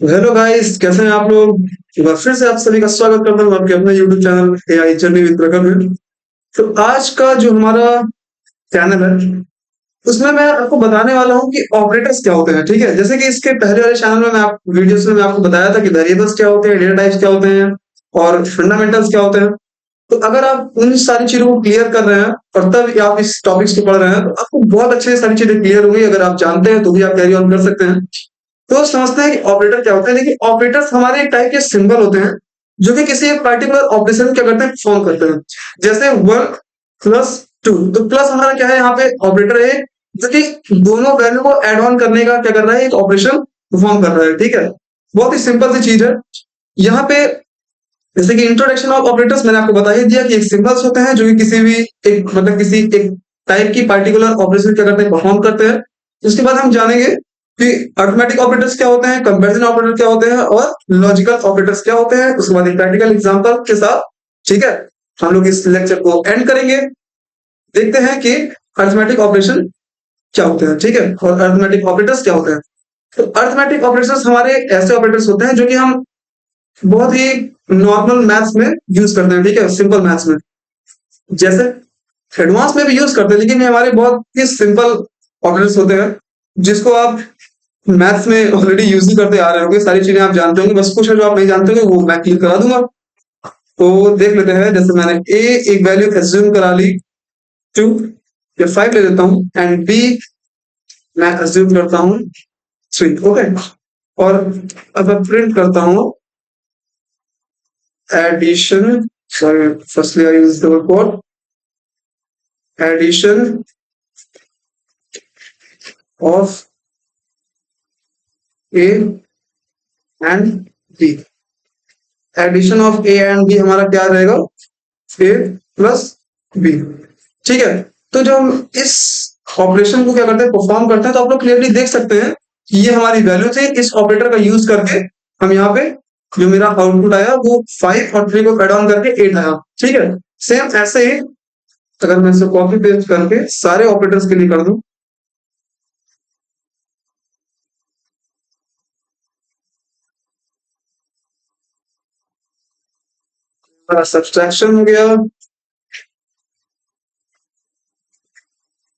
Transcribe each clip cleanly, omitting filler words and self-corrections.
Hello guys, कैसे हैं आप लोग। एक बार फिर से आप सभी का स्वागत करता हूँ आपके अपने YouTube channel AI journey with Pragati में। तो आज का जो हमारा चैनल है उसमें मैं आपको बताने वाला हूँ कि ऑपरेटर्स क्या होते हैं। ठीक है, जैसे कि इसके पहले वाले चैनल में मैं आप वीडियोस में मैं आपको बताया था कि वेरिएबल्स क्या होते हैं, डेटा टाइप्स क्या होते हैं और फंडामेंटल्स क्या होते हैं। तो अगर आप उन सारी चीजों को क्लियर कर रहे हैं और तब आप इस टॉपिक्स को पढ़ रहे हैं तो आपको बहुत अच्छे से सारी चीजें क्लियर होंगी। अगर आप जानते हैं तो भी आप कैरी ऑन कर सकते हैं। तो समझते हैं कि ऑपरेटर क्या होता है। देखिए, ऑपरेटर्स हमारे एक टाइप के सिंबल होते हैं जो कि किसी एक पर्टिकुलर ऑपरेशन क्या करते हैं, परफॉर्म करते हैं। जैसे 1+2, तो प्लस हमारा क्या है, यहाँ पे ऑपरेटर है जो कि दोनों वैल्यू को एड ऑन करने का क्या कर रहा है, एक ऑपरेशन परफॉर्म कर रहा है। ठीक है, बहुत ही सिंपल सी चीज है। यहाँ पे जैसे कि इंट्रोडक्शन ऑफ ऑपरेटर्स मैंने आपको बता ही दिया कि एक सिंबल्स होते हैं जो कि किसी भी एक मतलब किसी एक टाइप की पार्टिकुलर ऑपरेशन क्या करते हैं, परफॉर्म करते हैं। उसके बाद हम जानेंगे कि अरिथमेटिक ऑपरेटर्स क्या होते हैं, कंपैरिजन ऑपरेटर क्या होते हैं और लॉजिकल ऑपरेटर्स क्या होते हैं। उसके बाद एक प्रैक्टिकल एग्जांपल के साथ, ठीक है, हम लोग इस लेक्चर को एंड करेंगे। देखते हैं कि अरिथमेटिक ऑपरेशन क्या होते हैं, ठीक है, और अरिथमेटिक ऑपरेटर्स क्या होते हैं। तो अरिथमेटिक ऑपरेटर्स हमारे ऐसे ऑपरेटर्स होते हैं जो कि हम बहुत ही नॉर्मल मैथ्स में यूज करते हैं। ठीक है, सिंपल मैथ्स में, जैसे एडवांस में भी यूज करते हैं, लेकिन ये हमारे बहुत ही सिंपल ऑपरेटर्स होते हैं जिसको आप मैथ्स में ऑलरेडी यूज ही करते आ रहे होंगे। सारी चीजें आप जानते होंगे, बस कुछ है जो आप नहीं जानते होंगे वो मैं क्लियर करा दूंगा। तो देख लेते हैं, जैसे मैंने ए एक वैल्यू एज्यूम करा ली 2 या 5 ले लेता हूँ, एंड बी मैं एज्यूम करता हूँ 3। ओके, और अब मैं प्रिंट करता हूँ addition, sorry, firstly I use double quote, addition of A and B। Addition of A and B हमारा क्या रहेगा, ए प्लस बी। ठीक है, तो जब हम इस ऑपरेशन को क्या करते हैं, परफॉर्म करते हैं, तो आप लोग क्लियरली देख सकते हैं कि ये हमारी वैल्यू थी। इस ऑपरेटर का यूज करके हम यहाँ पे जो मेरा आउटपुट आया वो 5 और 3 को एड ऑन करके 8 आया। ठीक है, सेम ऐसे ही अगर मैं इसे कॉपी पेस्ट करके सारे ऑपरेटर्स के लिए कर दूं, सब्सट्रैक्शन हो गया,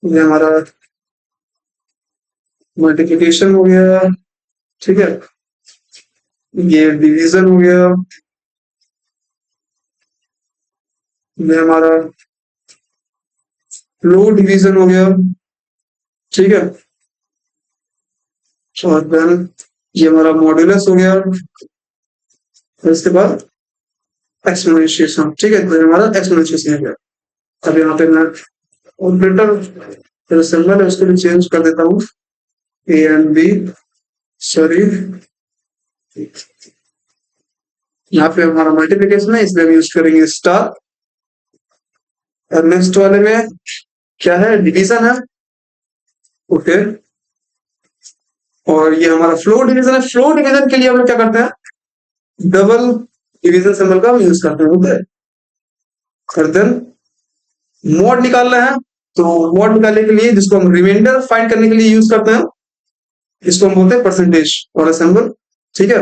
ये हमारा मल्टीप्लिकेशन हो गया, ठीक है, ये डिवीजन हो गया, ये हमारा लो डिवीजन हो गया, ठीक है, और देन ये हमारा मॉड्यूलस हो गया, और इसके बाद एक्सपोनेंशिएशन। ठीक है, तो ये हमारा एक्सपोनेंशिएशन हो गया। अब यहाँ पे मैं ऑपरेटर जो सिंबल है उसको भी चेंज कर देता हूँ, ए एंड बी, सॉरी, यहाँ पे हमारा मल्टीप्लिकेशन है इसलिए हम यूज करेंगे स्टार। और नेक्स्ट वाले में क्या है, डिवीजन है। ओके, और ये हमारा फ्लो डिवीजन है। फ्लो डिवीजन के लिए हम लोग क्या करते हैं, डबल डिवीजन सिंबल का हम यूज करते हैं। ओके, और देन मॉड निकालना है, तो मॉड निकालने के लिए जिसको हम रिमाइंडर फाइंड करने के लिए यूज करते हैं, इसको हम बोलते हैं परसेंटेज और सिंबल। ठीक है,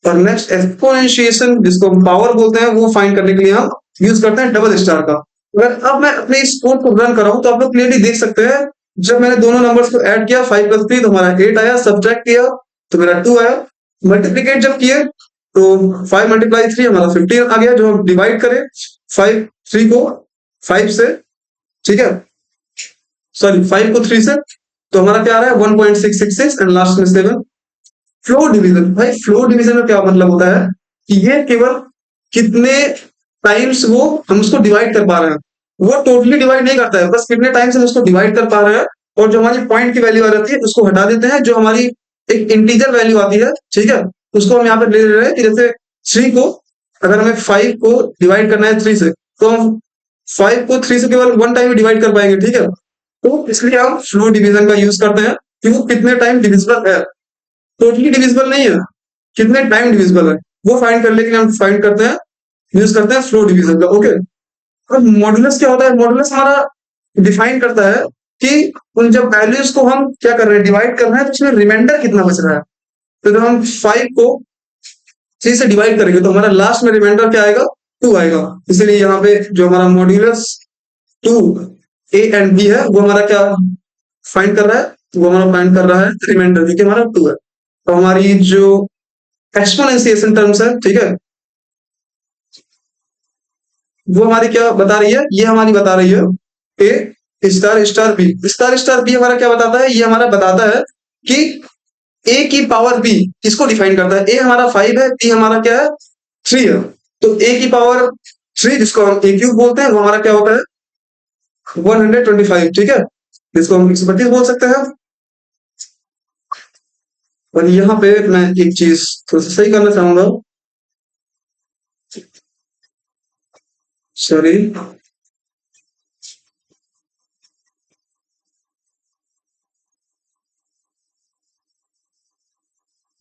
और नेक्स्ट एक्सपोनेंशिएशन जिसको हम पावर बोलते हैं, वो फाइंड करने के लिए हम यूज करते हैं डबल स्टार का। अगर अब मैं अपने इस कोड को रन कर रहा हूं तो आप लोग क्लियरली देख सकते हैं, जब मैंने दोनों नंबर्स को ऐड किया 5+3 तो हमारा 8 आया, सब्ट्रैक्ट किया तो मेरा 2 आया, मल्टीप्लीकेट जब किए तो 5 × 3 हमारा 15 आ गया। जो हम डिवाइड करें 3 को 5 से, ठीक है, सॉरी 5 को 3 से, तो हमारा क्या आ रहा है 1.666 एंड लास्ट में 7। फ्लो डिवीजन, भाई फ्लो डिवीजन में क्या मतलब होता है कि ये केवल कितने टाइम्स वो हम उसको डिवाइड कर पा रहे हैं, वो टोटली डिवाइड नहीं करता है, बस कितने टाइम्स हम उसको डिवाइड कर पा रहे हैं। और जो हमारी पॉइंट की वैल्यू आ जाती है उसको हटा देते हैं, जो हमारी एक इंटीजर वैल्यू आती है, ठीक है, उसको हम यहाँ पे ले रहे हैं कि जैसे 3 को, अगर हमें 5 को डिवाइड करना है 3 से, तो हम 5 को 3 से केवल 1 टाइम डिवाइड कर पाएंगे। ठीक है, तो इसलिए हम फ्लो डिवीजन का यूज करते हैं कि वो कितने टाइम डिविजिबल है, टोटली डिविजिबल नहीं है, कितने टाइम डिविजिबल है वो फाइंड करने के लिए हम फाइंड करते हैं, यूज करते हैं फ्लो डिवीजन का। ओके, अब मॉडुलस क्या होता है, मॉडुलस हमारा डिफाइन करता है कि उन जब वैल्यूज को हम क्या कर रहे हैं, डिवाइड कर रहे हैं, तो उसमें रिमाइंडर कितना बच रहा है। तो जब हम 5 को 3 से डिवाइड करेंगे तो हमारा लास्ट में रिमाइंडर क्या आएगा, 2 आएगा। इसलिए यहाँ पे जो हमारा मॉड्यूलस 2 ए एंड बी है वो हमारा क्या फाइंड कर रहा है, वो हमारा फाइंड कर रहा है रिमाइंडर बी के हमारा 2 है। तो हमारी जो एक्सपोनेंशिएशन टर्म्स है, ठीक है, वो हमारी क्या बता रही है, ये हमारी बता रही है A star star B. Star star B हमारा क्या बताता है, ये हमारा बताता है कि ए की पावर बी किसको डिफाइन करता है। ए हमारा 5 है, बी हमारा क्या है 3 है। तो ए की पावर 3 जिसको हम ए क्यूब बोलते हैं वो हमारा क्या होता है 125, ठीक है, जिसको हम 132 बोल सकते हैं। और यहाँ पे मैं एक चीज थोड़ा सा सही करना चाहूंगा, सॉरी,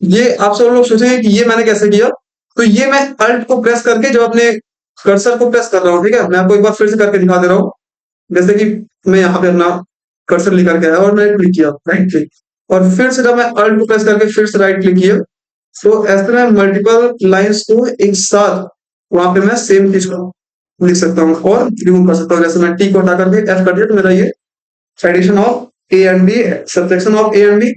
ये आप सब लोग सोचेंगे कि ये मैंने कैसे किया। तो ये मैं अल्ट को प्रेस करके जब अपने कर्सर को प्रेस कर रहा हूँ, ठीक है, मैं आपको एक बार फिर से करके दिखा दे रहा हूँ। जैसे कि मैं यहाँ पे अपना कर्सर लेकर के आया और मैंने क्लिक किया राइट क्लिक, और फिर से जब मैं अल्ट को प्रेस करके फिर से राइट क्लिक किया, तो ऐसे में मल्टीपल लाइंस को एक साथ वहां पे मैं सेम चीज को लिख सकता हूँ और रिमूव कर सकता हूँ। जैसे मैं टी को हटा करके एफ कर दिया तो मेरा ये addition of A and B, subtraction of A and B,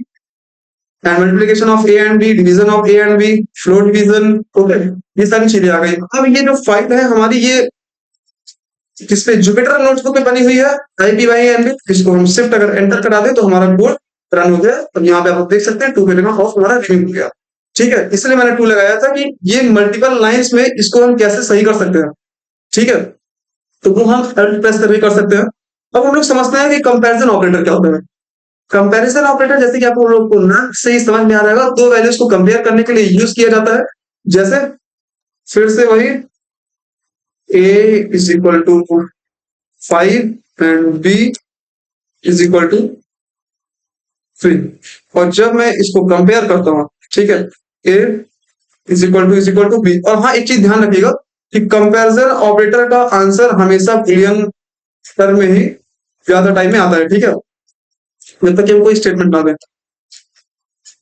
and multiplication of A and B, division of A and B, float division, okay, ये सारी चीजें आ गई। अब ये जो फाइल है हमारी, ये जिसपे जुपिटर नोटबुक में बनी हुई है IPYNB, इसको हम शिफ्ट अगर एंटर करा दे तो हमारा कोड रन हो गया। अब यहाँ पे आप देख सकते हैं 2 के जगह ऑफ हमारा रिमूव हो गया, ठीक है। इसलिए मैंने 2 लगाया था कि ये मल्टीपल लाइंस में इसको हम कैसे सही कर सकते हैं, ठीक है। तो वो हम अल्ट प्रेस करके कर सकते हैं। अब हम लोग समझते हैं कि कंपैरिजन ऑपरेटर क्या होता है। कंपैरिजन ऑपरेटर जैसे कि आप लोग को नाम से ही समझ में आ रहा है, दो वैल्यूज को कंपेयर करने के लिए यूज किया जाता है। जैसे फिर से वही a is equal to 5 and b is equal to 3, और जब मैं इसको कंपेयर करता हूं, ठीक है, a is equal to b। और हाँ, एक चीज ध्यान रखिएगा कि कंपैरिजन ऑपरेटर का आंसर हमेशा बुलियन टर्म में ही ज्यादा टाइम में आता है, ठीक है, जब तक कि हम कोई स्टेटमेंट ना दें।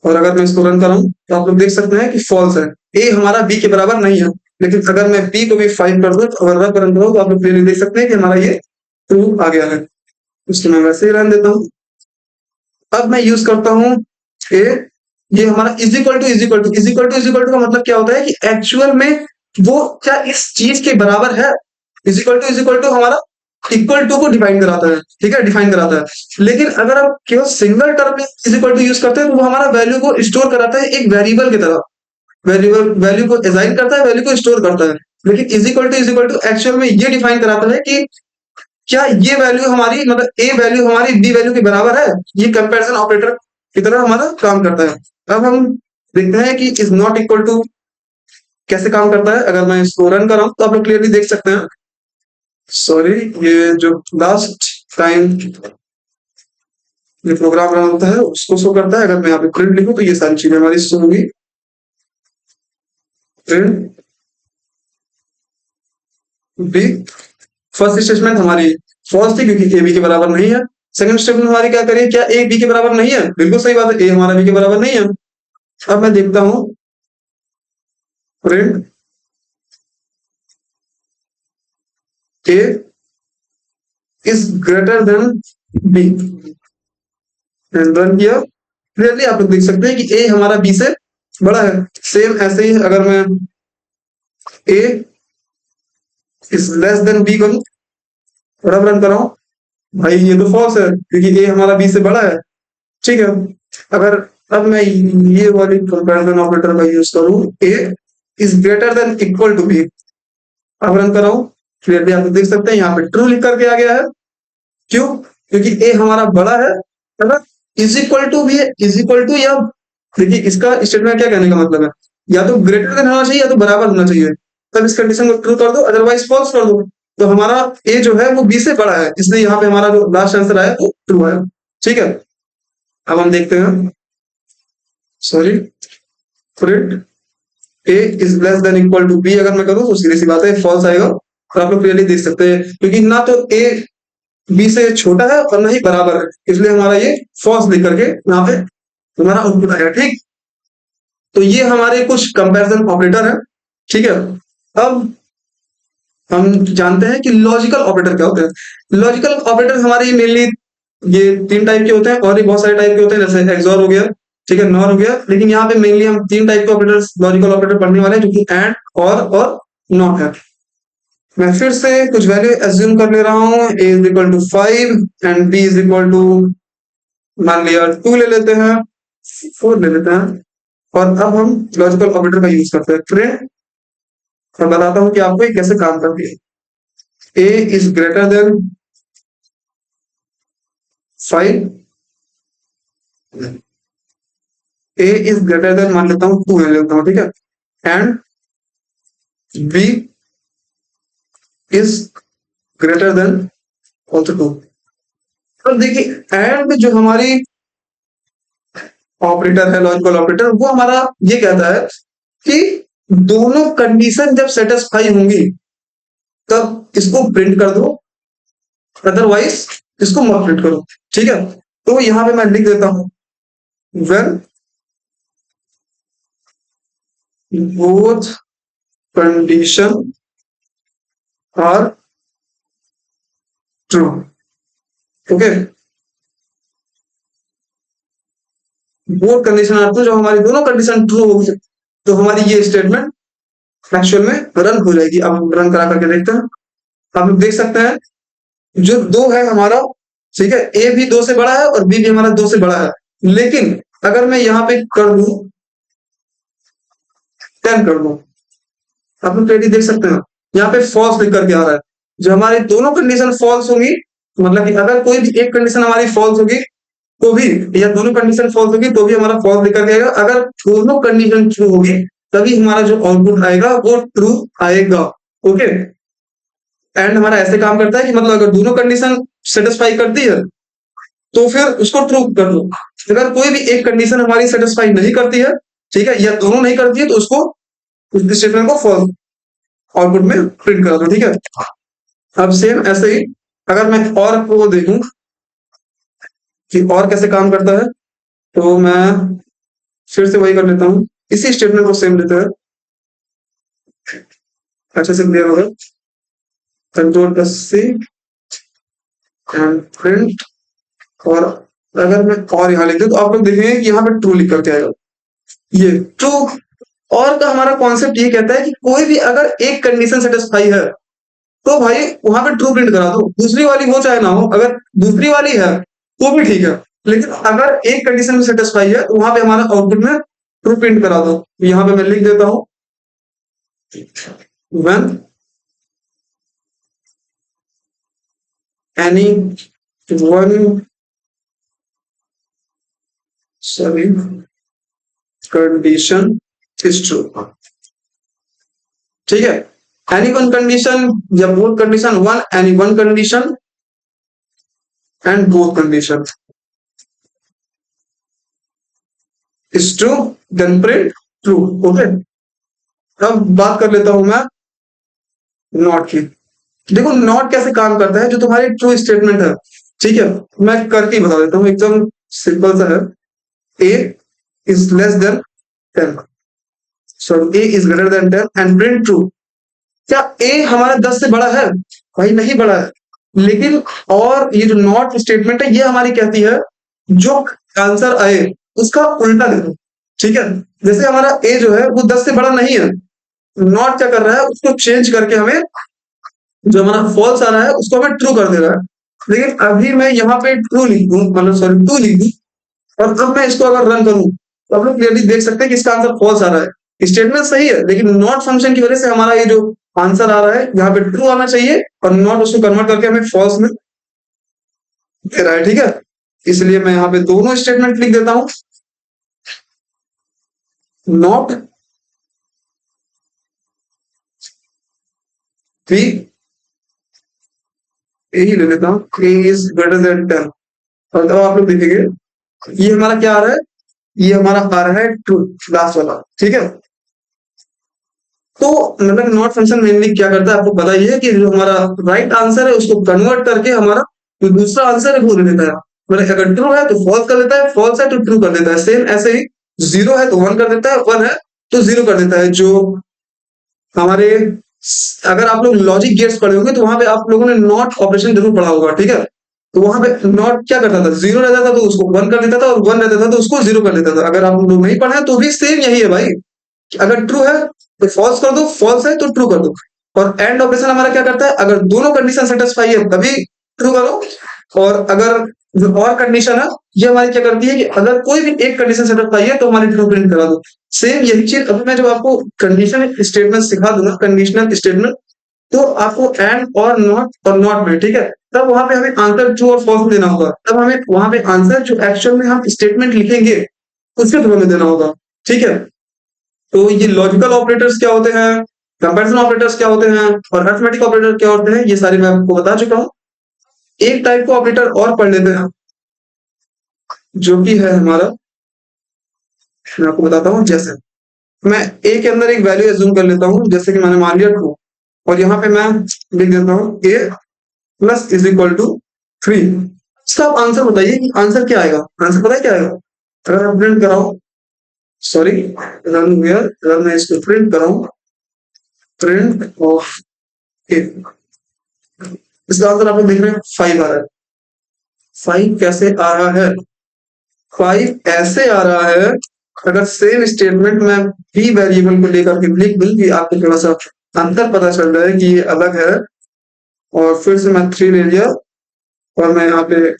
और अगर मैं इसको रन कराऊं तो आप लोग देख सकते हैं कि फॉल्स है, ए हमारा बी के बराबर नहीं है। लेकिन अगर मैं बी को भी 5 कर दूं तो अगर रन कराऊं तो आप लोग क्लियरली देख सकते हैं कि हमारा ये ट्रू आ गया है। उसको मैं वैसे ही रन देता हूं। अब मैं यूज करता हूं ए, ये हमारा इज इक्वल टू का मतलब क्या होता है कि एक्चुअल में वो क्या इस चीज के बराबर है। इज इक्वल टू हमारा इक्वल टू को डिफाइन कराता है, ठीक है, डिफाइन कराता है। लेकिन अगर आप केवल सिंगल टर्म में इज इक्वल टू यूज करते हैं तो वो हमारा वैल्यू को स्टोर कराता है एक वेरिएबल की तरह, वैल्यू को असाइन करता है, वैल्यू को स्टोर करता है। लेकिन इज इक्वल टू एक्चुअल में ये डिफाइन कराता है कि क्या ये वैल्यू हमारी, मतलब ए वैल्यू हमारी बी वैल्यू के बराबर है। ये कंपैरिजन ऑपरेटर की तरह हमारा काम करता है। अब हम देखते हैं कि इज नॉट इक्वल टू कैसे काम करता है। अगर मैं इसको रन कर रहा हूं तो आप लोग क्लियरली देख सकते हैं, सॉरी, ये जो लास्ट टाइम ये प्रोग्राम रन होता है उसको शो करता है। अगर मैं यहाँ पे प्रिंट लिखूं तो ये सारी चीजें हमारी शो होगी। प्रिंट बी, फर्स्ट स्टेटमेंट हमारी फॉल्स थी क्योंकि ए बी के बराबर नहीं है। सेकंड स्टेटमेंट हमारी क्या करिए, क्या ए बी के बराबर नहीं है, बिल्कुल सही बात है, ए हमारा बी के बराबर नहीं है। अब मैं देखता हूं print A is greater than B, run किया। क्लियरली आप लोग देख सकते हैं कि ए हमारा बी से बड़ा है। सेम ऐसे ही अगर मैं ए इज लेस देन बी करूं और अब रन कराऊं, भाई ये तो फॉल्स है क्योंकि ए हमारा बी से बड़ा है, ठीक है। अगर अब मैं ये वाली कंपैरिजन ऑपरेटर का यूज करूं, A is greater than equal to B, अब रन कराऊं, क्लियरली आप देख सकते हैं यहाँ पे ट्रू लिख करके आ गया है। क्यों, क्योंकि ए हमारा बड़ा है। अगर इज इक्वल टू भी है, इज इक्वल टू, या देखिए इसका स्टेटमेंट क्या कहने का मतलब है, या तो ग्रेटर देन होना चाहिए या तो बराबर होना चाहिए, तब इस कंडीशन को ट्रू कर दो, अदरवाइज फॉल्स कर दो। तो हमारा ए जो है वो बी से बड़ा है, इसलिए यहाँ पे हमारा जो लास्ट आंसर आया वो ट्रू है, ठीक है। अब हम देखते हैं, sorry, print A is less than equal to B अगर मैं करूं तो सीधी सी बात है फॉल्स आएगा। और आप लोग क्लियरली देख सकते हैं क्योंकि ना तो ए बी से छोटा है और ना ही बराबर है, इसलिए हमारा ये फॉल्स लिख करके यहाँ पे हमारा आउटपुट आएगा, ठीक। तो ये हमारे कुछ कंपैरिजन ऑपरेटर है। ठीक है, अब हम जानते हैं कि लॉजिकल ऑपरेटर क्या होते हैं। लॉजिकल ऑपरेटर हमारे मेनली ये 3 टाइप के होते हैं, और भी बहुत सारे टाइप के होते हैं, जैसे एक्सऑर हो गया, ठीक है, नॉर हो गया, लेकिन यहाँ पे मेनली हम 3 टाइप के ऑपरेटर्स लॉजिकल ऑपरेटर पढ़ने वाले हैं, जो कि एंड, और नॉट है। मैं फिर से कुछ वैल्यू एज्यूम कर ले रहा हूँ। a is equal to 5 and b is equal to, मान लिया 2 ले लेते हैं, 4 ले लेते हैं, और अब हम लॉजिकल ऑपरेटर का यूज करते हैं प्रिंट। मैं बताता हूँ कि आपको ये कैसे काम करती है। a is greater then 5, a is greater then, मान लेता हूँ 2 ले लेता हूँ, ठीक है, and b is greater then also 2। तो देखिए एंड जो हमारी ऑपरेटर है, लॉजिकल ऑपरेटर, वो हमारा ये कहता है कि दोनों कंडीशन जब सेटिस्फाई होंगी तब इसको प्रिंट कर दो, अदरवाइज इसको मत प्रिंट करो। ठीक है, तो यहां पे मैं लिख देता हूं when both condition are true. Okay, both condition are true, जब हमारी दोनों कंडीशन ट्रू होगी तो हमारी ये स्टेटमेंट एक्चुअल में रन हो जाएगी। अब हम रन करा करके देखते हैं। आप लोग देख सकते हैं जो 2 है हमारा, ठीक है, ए भी 2 से बड़ा है और बी भी हमारा 2 से बड़ा है, लेकिन अगर मैं यहां पे कर दूं 10 कर दूं, आप लोग क्लियरली देख सकते हैं यहाँ पे फॉल्स लिख करके आ रहा है। जो हमारी दोनों कंडीशन फॉल्स होंगी, मतलब कि अगर कोई भी एक कंडीशन हमारी फॉल्स होगी तो भी, या दोनों कंडीशन फॉल्स होगी तो भी हमारा फॉल्स लिख करके आएगा। अगर दोनों कंडीशन ट्रू होगी तभी हमारा जो आउटपुट आएगा वो ट्रू आएगा। ओके, एंड हमारा ऐसे काम करता है कि मतलब अगर दोनों कंडीशन सेटिस्फाई करती है तो फिर उसको ट्रू कर दो। अगर कोई भी एक कंडीशन हमारी सेटिस्फाई नहीं करती है, ठीक है, या दोनों नहीं करती है, तो उसको, उस स्टेटमेंट को फॉल्स आउटपुट में प्रिंट करा दो। ठीक है, अब सेम ऐसे ही अगर मैं और को देखूं कि और कैसे काम करता है, तो मैं फिर से वही कर लेता हूं, इसी स्टेटमेंट को सेम लेते हैं, अच्छे से क्लियर होगा। Control plus C and print, और अगर मैं और यहां लिख दूं तो आप लोग देखेंगे कि यहाँ पे ट्रू लिख करके आएगा। ये ट्रू और का हमारा कॉन्सेप्ट ये कहता है कि कोई भी अगर एक कंडीशन सेटिस्फाई है तो भाई वहां पे ट्रू प्रिंट करा दो, दूसरी वाली हो चाहे ना हो। अगर दूसरी वाली है तो भी ठीक है, लेकिन अगर एक कंडीशन में सेटिस्फाई है तो वहां पे हमारा आउटपुट में ट्रू प्रिंट करा दो। यहां पे मैं लिख देता हूं when any one condition is true. ठीक है, एनी वन कंडीशन या both condition, one any one condition and both condition is true, then print true. Okay, अब बात कर लेता हूं मैं नॉट की। देखो नॉट कैसे काम करता है, जो तुम्हारी ट्रू स्टेटमेंट है, ठीक है, मैं करके बता देता हूं, एकदम सिंपल सा है। A is less than 10, sorry, A is greater than 10 and print true. क्या ए हमारा 10 से बड़ा है? भाई नहीं बड़ा है, लेकिन और ये जो नॉट स्टेटमेंट है ये हमारी कहती है जो आंसर आए उसका उल्टा दे दो। ठीक है, जैसे हमारा ए जो है वो 10 से बड़ा नहीं है, नॉट क्या कर रहा है, उसको चेंज करके हमें जो हमारा फॉल्स आ रहा है उसको हमें ट्रू कर दे रहा है। लेकिन अभी मैं यहाँ पे ट्रू लिख दूं, मतलब सॉरी 2 लिख दूं, और अब मैं इसको अगर रन करूं तो आप लोग क्लियरली देख सकते हैं कि इसका आंसर फॉल्स आ रहा है। स्टेटमेंट सही है, लेकिन नॉट फंक्शन की वजह से हमारा ये जो आंसर आ रहा है यहाँ पे ट्रू आना चाहिए, और नॉट उसको कन्वर्ट करके हमें फॉल्स में दे रहा है। ठीक है, इसलिए मैं यहाँ पे दोनों स्टेटमेंट लिख देता हूं, नॉट थ्री, यही ले लेता हूं, ए इज ग्रेटर देन 10, और तब आप लोग देखेंगे ये हमारा क्या आ रहा है, ये हमारा आ रहा है ट्रू, लास्ट वाला। ठीक है, तो मतलब नॉट फंक्शन मेनली क्या करता है आपको पता ही है कि जो हमारा राइट आंसर है उसको कन्वर्ट करके हमारा जो दूसरा आंसर है वो दे देता है। मतलब अगर ट्रू है तो फॉल्स कर देता है, फॉल्स है तो ट्रू कर देता है। सेम ऐसे ही जीरो है तो वन कर देता है, वन है तो जीरो कर देता है। जो हमारे, अगर आप लोग लॉजिक गेट्स पढ़े होंगे तो वहां पे आप लोगों ने नॉट ऑपरेशन जरूर पढ़ा होगा, ठीक है। तो वहां पे नॉट क्या करता था, जीरो रहता था तो उसको वन कर देता था, और वन रहता था तो उसको जीरो कर देता था। अगर आप लोग नहीं पढ़े हैं तो भी सेम यही है भाई, अगर ट्रू है तो फॉल्स कर दो, फॉल्स है तो ट्रू कर दो। और एंड ऑपरेशन हमारा क्या करता है, अगर दोनों कंडीशन सेटिस्फाई है तभी ट्रू करो, और अगर जो और कंडीशन है ये हमारी क्या करती है कि अगर कोई भी एक कंडीशन सेटिस्फाई है तो हमारी ट्रू प्रिंट करा दो। सेम यही चीज अभी मैं जब आपको कंडीशन स्टेटमेंट सिखा दूंगा, कंडीशनल स्टेटमेंट, तो आपको एंड और नॉट में, ठीक है, तब वहां पे हमें आंसर ट्रू और फॉल्स देना होगा। तब हमें वहां पे आंसर जो एक्चुअल में हम स्टेटमेंट लिखेंगे उसके थ्रू हमें देना होगा, ठीक है। तो ये लॉजिकल ऑपरेटर्स क्या होते हैं, कंपैरिजन ऑपरेटर्स क्या होते हैं, और अरिथमेटिक ऑपरेटर क्या होते हैं, ये सारे मैं आपको बता चुका हूँ। एक टाइप का ऑपरेटर और पढ़ लेते हैं जो कि है हमारा, मैं आपको बताता हूँ। जैसे मैं ए के अंदर एक वैल्यू एज्यूम कर लेता हूँ, जैसे कि मैंने मान लिया ट्रू, और यहाँ पे मैं लिख देता हूँ ए प्लस इज इक्वल टू 3। इसका आप आंसर बताइए कि आंसर क्या आएगा, आंसर पता है क्या आएगा। अगर मैं प्रिंट कराऊं, सॉरी, रन वेयर, अगर मैं इसको प्रिंट कराऊं, प्रिंट ऑफ ए, इसका आंसर आप लोग देख रहे हैं 5 आ रहा है। 5 कैसे आ रहा है, 5 ऐसे आ रहा है, अगर सेम स्टेटमेंट में बी वेरिएबल को लेकर के लिख दूं कि आपको थोड़ा सा अंतर पता चल रहा है कि ये अलग है, और फिर से मैं 3 ले लिया, और मैं यहाँ पे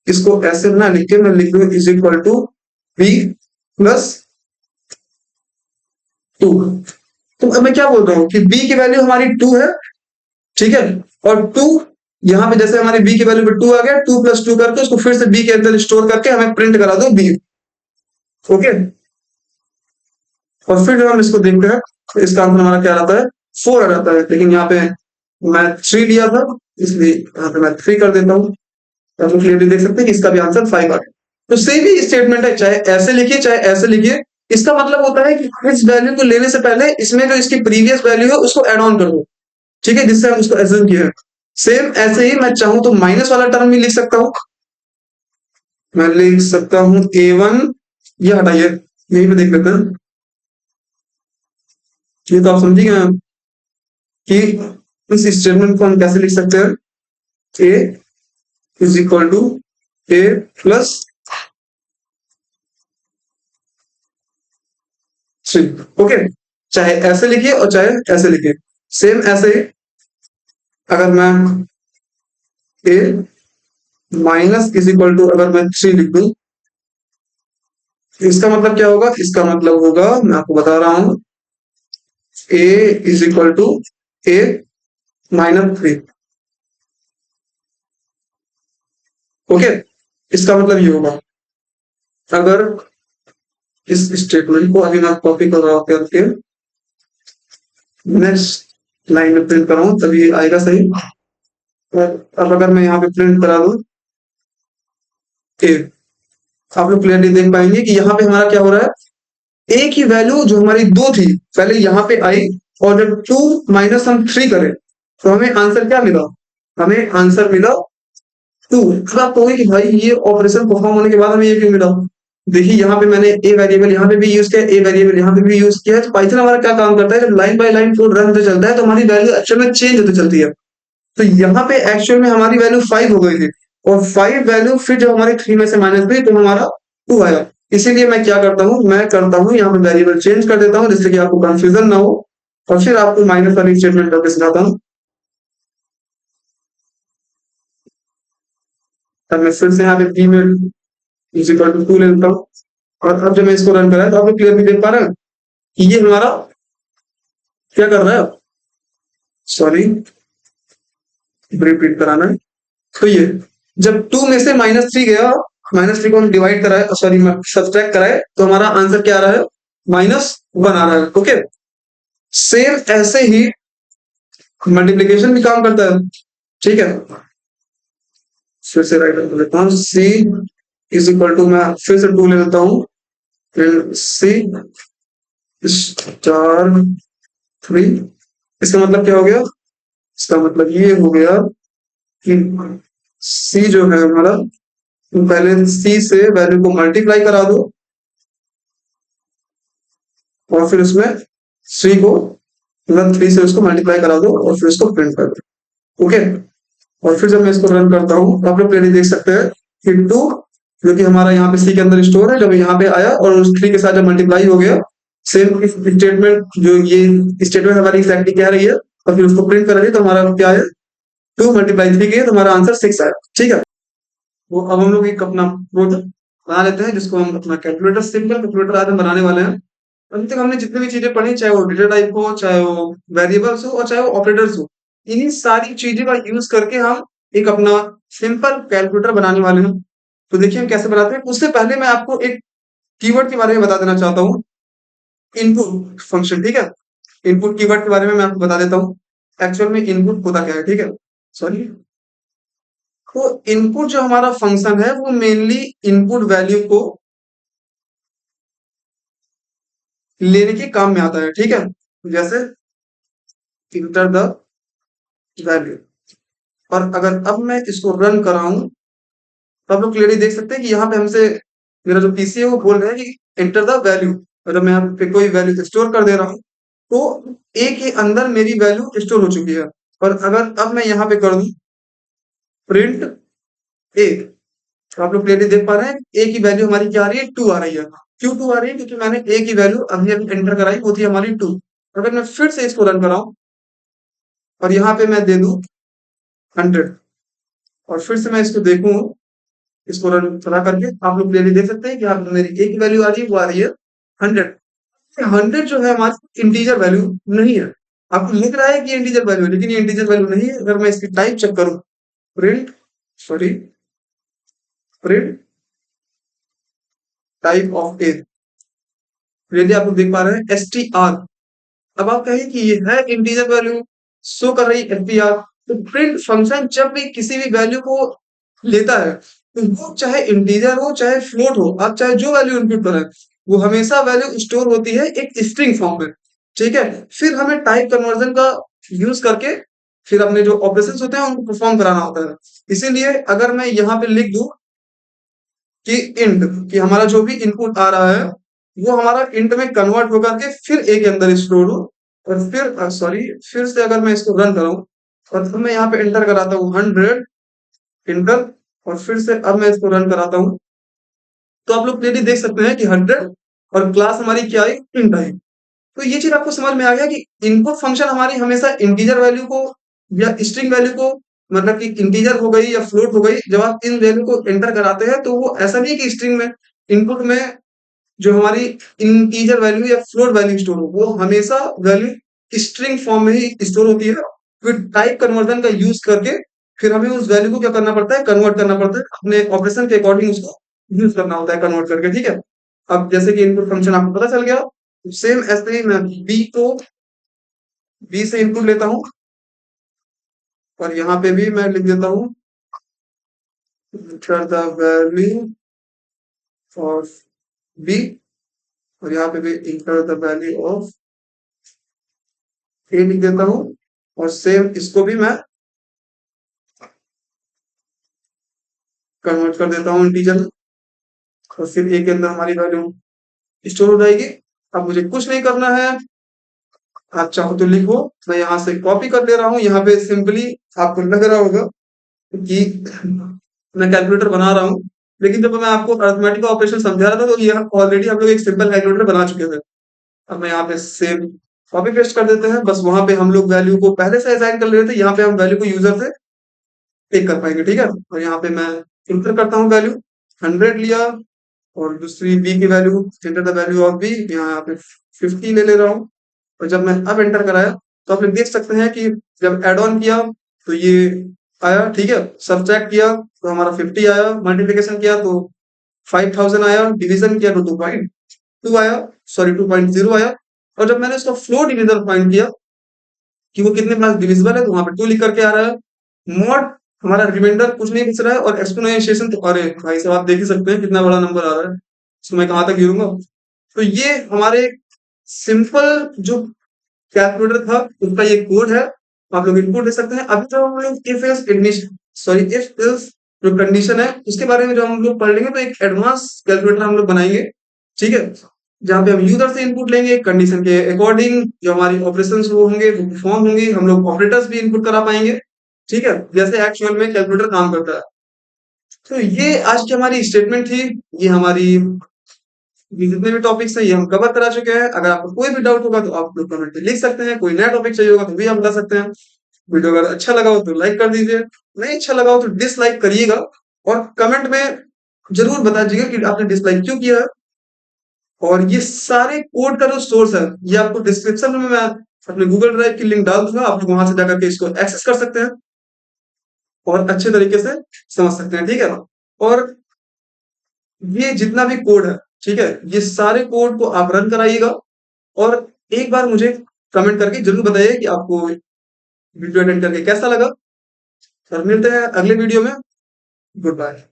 इसको ऐसे ना लिख के मैं लिख दूं is equal to B plus 2। तो अब मैं क्या बोल रहा हूँ कि बी की वैल्यू हमारी 2 है, ठीक है, और 2 यहाँ पे जैसे हमारी बी की वैल्यू पे 2 आ गया, 2 प्लस 2 करके उसको फिर से बी के अंदर स्टोर करके हमें प्रिंट करा दो बी, ओके। और फिर जब हम इसको देखते हैं तो इसका आंसर हमारा क्या आता है, 4 आ जाता है। लेकिन यहाँ पे मैं 3 लिया था, इसलिए यहाँ पे मैं 3 कर देता हूँ। आप लोग क्लियरली देख सकते हैं कि इसका भी आंसर 5 आ गया। तो सेम ही स्टेटमेंट है, चाहे ऐसे लिखिए चाहे ऐसे लिखिए। इसका मतलब होता है कि इस वैल्यू को लेने से पहले इसमें जो इसकी प्रीवियस वैल्यू है उसको एड ऑन कर दो, ठीक है, जिससे हम उसको एज्यूम किया है। सेम ऐसे ही मैं चाहूं तो माइनस वाला टर्म भी लिख सकता हूं, मैं लिख सकता हूं A1, ये हटाइए, यही पे देख लेते हैं। ये तो आप समझ गए कि इस स्टेटमेंट को हम कैसे लिख सकते हैं, A is equal to A plus 3, okay. चाहे ऐसे लिखिए और चाहे ऐसे लिखिए, सेम ऐसे ही अगर मैं ए माइनस इज इक्वल टू अगर मैं 3 लिख दूं, इसका मतलब क्या होगा, इसका मतलब होगा, मैं आपको बता रहा हूं, A is equal to A minus 3, okay. इसका मतलब ये होगा, अगर इस स्टेटमेंट को अभी मैं कॉपी कर रहा हूं करके नेक्स्ट लाइन में प्रिंट कराऊं तभी आएगा सही। और अब अगर मैं यहाँ पे प्रिंट करा दूं ए, आप लोग क्लियरली देख पाएंगे कि यहाँ पे हमारा क्या हो रहा है, ए की वैल्यू जो हमारी 2 थी पहले यहाँ पे आई, और जब 2 माइनस हम 3 करें तो हमें आंसर क्या मिला, हमें आंसर मिला 2। अब आप कहोगे कि भाई ये ऑपरेशन परफॉर्म होने के बाद हमें ये क्यों मिला। देखिए यहाँ पे मैंने ए वेरिएबल यहाँ पे भी यूज किया, ए वेरिएबल यहाँ पे भी यूज किया है। तो पाइथन हमारा क्या काम करता है, जब line by line code run होते चलता है तो हमारी वैल्यू एक्चुअल में चेंज होती चलती है। तो यहाँ पे एक्चुअल में हमारी वैल्यू 5 हो गई थी, और 5 वैल्यू फिर जब हमारी 3 में से माइनस हुई तो हमारा 2 आया। इसीलिए मैं क्या करता हूँ, मैं करता हूँ यहाँ पे वेरिएबल चेंज कर देता हूँ जिससे कि आपको कंफ्यूजन ना हो, और फिर आपको माइनस वाली स्टेटमेंट करके सिखाता हूँ। अब मैं फिर से यहाँ पे बी में इज इक्वल टू 2 ले लेता हूँ, और अब जब मैं इसको रन करा तो आप लोग क्लियरली देख पा रहे हैं कि ये हमारा क्या कर रहा है, सॉरी रिपीट कराना है। तो ये जब 2 में से -3 गया, -3 को हम डिवाइड कराए, सॉरी सब्सट्रैक्ट कराए, तो हमारा आंसर क्या आ रहा है, -1 आ रहा है, ओके। सेम ऐसे ही मल्टीप्लीकेशन भी काम करता है, ठीक है। फिर से राइट कर लेता हूँ, सी इज इक्वल टू, मैं फिर से 2 ले लेता हूँ, फिर सी स्टार 3। इसका मतलब क्या हो गया, इसका मतलब ये हो गया कि सी जो है हमारा, पहले सी से वैल्यू को मल्टीप्लाई करा दो, और फिर उसमें 3 को मतलब 3 से उसको मल्टीप्लाई करा दो और फिर इसको प्रिंट कर दो। ओके, और फिर जब मैं इसको रन करता हूँ तो आप लोग क्लियरली देख सकते हैं कि 2 जो कि हमारा यहाँ पे सी के अंदर स्टोर है, जब यहाँ पे आया और उस 3 के साथ जब मल्टीप्लाई हो गया, सेम स्टेटमेंट जो ये स्टेटमेंट हमारी एग्जैक्टली कह रही है, और फिर उसको प्रिंट कर रही है, तो हमारा क्या है 2 मल्टीप्लाई 3 के, तो हमारा आंसर 6 आया। ठीक है, वो अब हम लोग एक अपना प्रोजेक्ट बना लेते हैं जिसको हम अपना कैलकुलेटर, सिंपल कैलकुलेटर आज हम बनाने वाले हैं। अभी तक हमने जितनी भी चीजें पढ़ी, चाहे वो डेटा टाइप हो, चाहे वो वेरिएबल्स हो, और चाहे वो ऑपरेटर्स हो, इन्हीं सारी चीजें का यूज करके हम एक अपना सिंपल कैलकुलेटर बनाने वाले हैं। तो देखिए हम कैसे बनाते हैं। उससे पहले मैं आपको एक कीवर्ड के बारे में बता देना चाहता हूँ, इनपुट फंक्शन। ठीक है, इनपुट कीवर्ड के बारे में मैं आपको बता देता हूँ एक्चुअल में इनपुट होता क्या है। ठीक है, सॉरी, तो इनपुट जो हमारा फंक्शन है वो मेनली इनपुट वैल्यू को लेने के काम में आता है। ठीक है, जैसे इंटर द वैल्यू, और अगर अब मैं इसको रन कराऊं तो आप लोग क्लियरली देख सकते हैं कि यहाँ पे हमसे मेरा जो पीसी है वो बोल रहा है कि एंटर द वैल्यू। अगर मैं यहाँ पे कोई वैल्यू स्टोर कर दे रहा हूँ तो ए के अंदर मेरी वैल्यू स्टोर हो चुकी है। और अगर अब मैं यहाँ पे कर दूं प्रिंट ए, तो आप लोग क्लियरली देख पा रहे हैं ए की वैल्यू हमारी क्या आ रही है, 2 आ रही है। क्यों 2 आ रही है? क्योंकि मैंने ए की वैल्यू अभी अभी एंटर कराई, वो थी हमारी 2। अगर मैं फिर से इसको रन कराऊं और यहाँ पे मैं दे दूं 100, और फिर से मैं इसको देखूं, इसको रन चला करके, आप लोग क्लियरली देख सकते हैं कि आप मेरी ए की वैल्यू आ रही है, वो आ रही है 100। 100 जो है हमारी इंटीजर वैल्यू नहीं है। आपको लिख रहा है कि इंटीजर वैल्यू, लेकिन ये इंटीजर वैल्यू नहीं है। अगर मैं इसकी टाइप चेक करूं, print, sorry, print type of A, यदि आप लोग देख पा रहे हैं str, अब आप कहें कि ये है इंटीजर वैल्यू, शो कर रही str। तो प्रिंट फंक्शन जब भी किसी भी वैल्यू को लेता है, तो वो चाहे इंटीजर हो चाहे फ्लोट हो, आप चाहे जो वैल्यू इनपुट करें, वो हमेशा वैल्यू स्टोर होती है एक स्ट्रिंग फॉर्म में। ठीक है, फिर हमें टाइप कन्वर्जन का यूज करके फिर अपने जो ऑपरेशंस होते हैं उनको परफॉर्म कराना होता है। इसीलिए अगर मैं यहाँ पे लिख दूं कि इंट, कि हमारा जो भी इनपुट आ रहा है वो हमारा इंट में कन्वर्ट होकर के फिर ए के अंदर स्टोर हो, और फिर सॉरी, फिर से अगर मैं इसको रन करूं और फिर मैं यहाँ पे एंटर कराता हूँ 100, इंटर, और फिर से अब मैं इसको रन कराता हूँ, तो आप लोग क्लियरली देख सकते हैं कि 100 और क्लास हमारी क्या आई, इंट आई। तो ये चीज आपको समझ में आ गया कि इनपुट फंक्शन हमारी हमेशा इंटीजर वैल्यू को या स्ट्रिंग वैल्यू को, मतलब कि इंटीजर हो गई या फ्लोट हो गई, जब आप इन वैल्यू को एंटर कराते हैं तो वो ऐसा नहीं है कि स्ट्रिंग में इनपुट में जो हमारी इंटीजर वैल्यू या फ्लोट वैल्यू स्टोर हो, वो हमेशा वैल्यू स्ट्रिंग फॉर्म में ही स्टोर होती है। फिर टाइप कन्वर्जन का यूज करके फिर हमें उस वैल्यू को क्या करना पड़ता है, कन्वर्ट करना पड़ता है, अपने ऑपरेशन के अकॉर्डिंग उसको यूज करना होता है कन्वर्ट करके। ठीक है, अब जैसे कि इनपुट फंक्शन आपको पता चल गया, सेम ऐसे ही मैं बी को बी से इनपुट लेता हूं, और यहाँ पे भी मैं लिख देता हूँ enter the value of b, और यहाँ पे भी enter the value of a लिख देता हूँ, और सेम इसको भी मैं कन्वर्ट कर देता हूँ इंटीजर, और फिर a के अंदर हमारी वैल्यू स्टोर हो जाएगी। अब मुझे कुछ नहीं करना है, आप चाहो तो लिखो, मैं यहाँ से कॉपी कर ले रहा हूँ। यहाँ पे सिंपली आपको लग रहा होगा कि मैं कैलकुलेटर बना रहा हूँ, लेकिन जब मैं आपको अरिथमेटिक ऑपरेशन समझा रहा था तो ये ऑलरेडी हम लोग एक सिंपल कैलकुलेटर बना चुके थे। अब मैं यहाँ पे सेम कॉपी पेस्ट कर देते हैं, बस वहां पे हम लोग वैल्यू को पहले से असाइन कर ले रहे थे, यहाँ पे हम वैल्यू को यूजर से टेक कर पाएंगे। ठीक है, और यहाँ पे मैं इंटर करता हूँ वैल्यू 100 लिया, और दूसरी बी की value, enter the value of B, यहाँ पे 50 ले ले रहा हूँ। और जब मैं अब एंटर कराया तो आप लोग देख सकते हैं कि जब एड ऑन किया तो ये आया। ठीक है, सब्ट्रैक्ट किया तो हमारा 50 आया, मल्टीप्लिकेशन किया तो 5000 आया, डिवीजन किया तो 2.2 आया, सॉरी 2.0 आया। और जब मैंने इसका फ्लो डिवीजन फाइंड किया कि वो कितने पास डिविजिबल है, तो वहां पे 2 लिख करके आ रहा है। मॉड हमारा रिमाइंडर कुछ नहीं बच रहा है, और एक्सपोनेंशिएशन तो अरे भाई साहब आप देख ही सकते हैं कितना बड़ा नंबर आ रहा है, इसको मैं कहां तक गिरूंगा। तो ये हमारे सिंपल जो कैलकुलेटर था उसका ये कोड है, आप लोग इनपुट दे सकते हैं। अभी जो हम लोग if else condition, sorry if else जो कंडीशन है उसके बारे में जो हम लोग पढ़ लेंगे, तो एक एडवांस कैलकुलेटर हम लोग बनाएंगे। ठीक है, जहाँ पे हम यूजर से इनपुट लेंगे, कंडीशन के अकॉर्डिंग जो हमारी ऑपरेशंस वो होंगे वो परफॉर्म होंगी, हम लोग ऑपरेटर्स भी इनपुट करा पाएंगे। ठीक है, जैसे एक्चुअल में कैलकुलेटर काम करता है। तो ये आज की हमारी स्टेटमेंट थी। ये हमारी ये जितने भी टॉपिक्स हैं ये हम कवर करा चुके हैं। अगर आपको कोई भी डाउट होगा तो आप लोग कमेंट में लिख सकते हैं। कोई नया टॉपिक चाहिए होगा तो भी आप बता सकते हैं। वीडियो अगर अच्छा लगा हो तो लाइक कर दीजिए, नहीं अच्छा लगा हो तो डिसलाइक करिएगा। और कमेंट में जरूर बता दीजिएगा कि आपने डिसलाइक क्यों किया है। और ये सारे कोड का जो सोर्स है ये आपको डिस्क्रिप्शन में मैं अपने गूगल ड्राइव की लिंक डाल दूंगा। आप लोग वहां से जाकर के इसको एक्सेस कर सकते हैं और अच्छे तरीके से समझ सकते हैं। ठीक है ना? और ये जितना भी कोड है, ठीक है, ये सारे कोड को आप रन कराइएगा। और एक बार मुझे कमेंट करके जरूर बताइए कि आपको वीडियो अटेंड करके कैसा लगा। और मिलते हैं अगले वीडियो में। Good bye.